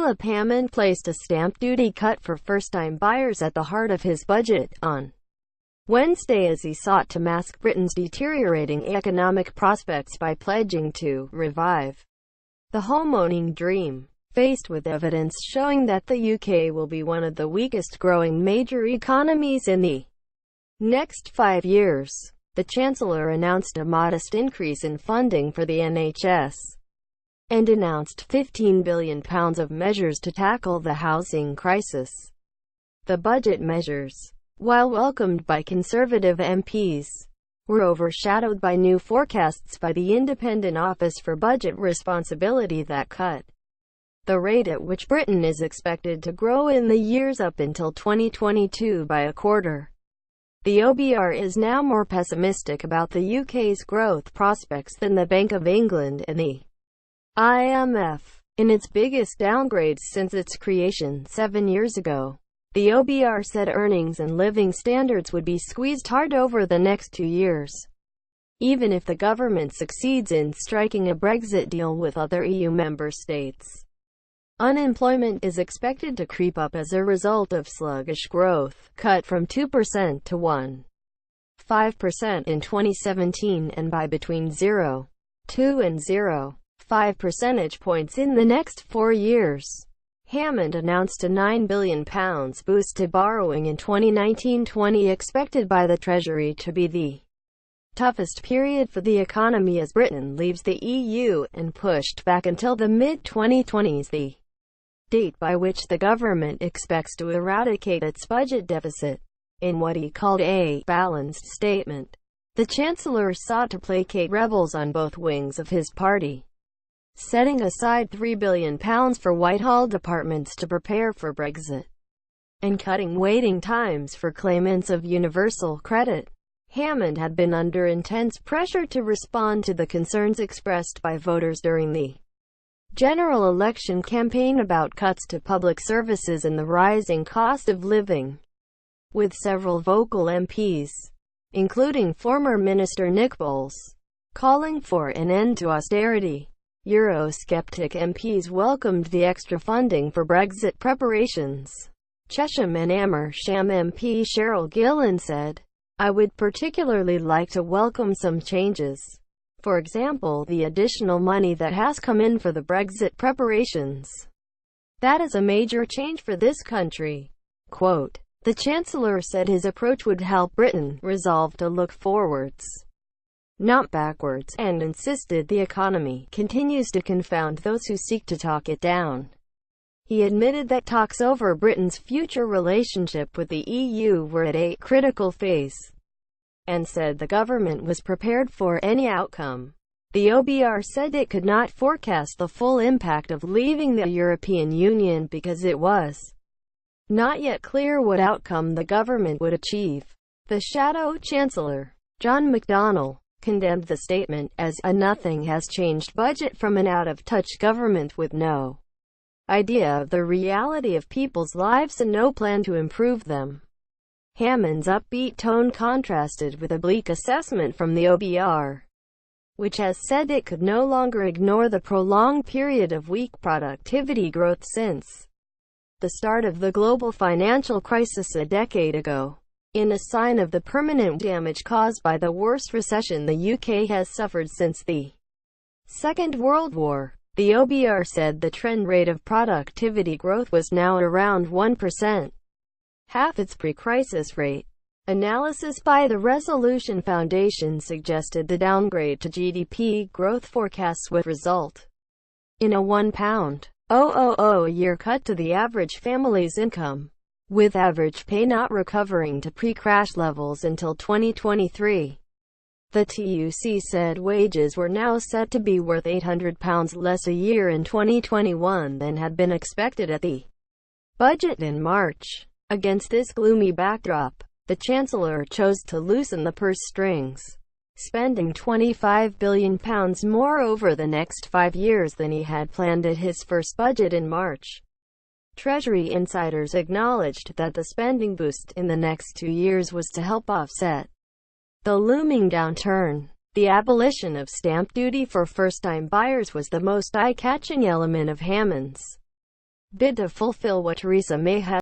Philip Hammond placed a stamp duty cut for first-time buyers at the heart of his budget on Wednesday as he sought to mask Britain's deteriorating economic prospects by pledging to revive the homeowning dream. Faced with evidence showing that the UK will be one of the weakest growing major economies in the next 5 years, the Chancellor announced a modest increase in funding for the NHS and announced £15 billion of measures to tackle the housing crisis. The budget measures, while welcomed by Conservative MPs, were overshadowed by new forecasts by the Independent Office for Budget Responsibility that cut the rate at which Britain is expected to grow in the years up until 2022 by a quarter. The OBR is now more pessimistic about the UK's growth prospects than the Bank of England and the IMF. In its biggest downgrade since its creation 7 years ago, the OBR said earnings and living standards would be squeezed hard over the next 2 years, even if the government succeeds in striking a Brexit deal with other EU member states. Unemployment is expected to creep up as a result of sluggish growth, cut from 2% to 1.5% in 2017 and by between 0.2 and 0.5 percentage points in the next 4 years. Hammond announced a £9 billion boost to borrowing in 2019-20 expected by the Treasury to be the toughest period for the economy as Britain leaves the EU, and pushed back until the mid-2020s, the date by which the government expects to eradicate its budget deficit. In what he called a balanced statement, the Chancellor sought to placate rebels on both wings of his party, setting aside £3 billion for Whitehall departments to prepare for Brexit, and cutting waiting times for claimants of universal credit. Hammond had been under intense pressure to respond to the concerns expressed by voters during the general election campaign about cuts to public services and the rising cost of living, with several vocal MPs, including former Minister Nick Boles, calling for an end to austerity. Eurosceptic MPs welcomed the extra funding for Brexit preparations. Chesham and Amersham MP Cheryl Gillan said, "I would particularly like to welcome some changes. For example, the additional money that has come in for the Brexit preparations. That is a major change for this country." Quote, the Chancellor said his approach would help Britain resolve to look forwards, not backwards, and insisted the economy continues to confound those who seek to talk it down. He admitted that talks over Britain's future relationship with the EU were at a critical phase, and said the government was prepared for any outcome. The OBR said it could not forecast the full impact of leaving the European Union because it was not yet clear what outcome the government would achieve. The Shadow Chancellor, John McDonnell, condemned the statement as a nothing-has-changed budget from an out-of-touch government with no idea of the reality of people's lives and no plan to improve them. Hammond's upbeat tone contrasted with a bleak assessment from the OBR, which has said it could no longer ignore the prolonged period of weak productivity growth since the start of the global financial crisis a decade ago. In a sign of the permanent damage caused by the worst recession the UK has suffered since the Second World War, the OBR said the trend rate of productivity growth was now around 1%. Half its pre-crisis rate. Analysis by the Resolution Foundation suggested the downgrade to GDP growth forecasts would result in a £1.000 a year cut to the average family's income, with average pay not recovering to pre-crash levels until 2023. The TUC said wages were now set to be worth £800 less a year in 2021 than had been expected at the budget in March. Against this gloomy backdrop, the Chancellor chose to loosen the purse strings, spending £25 billion more over the next 5 years than he had planned at his first budget in March. Treasury insiders acknowledged that the spending boost in the next 2 years was to help offset the looming downturn. The abolition of stamp duty for first-time buyers was the most eye-catching element of Hammond's bid to fulfill what Theresa May has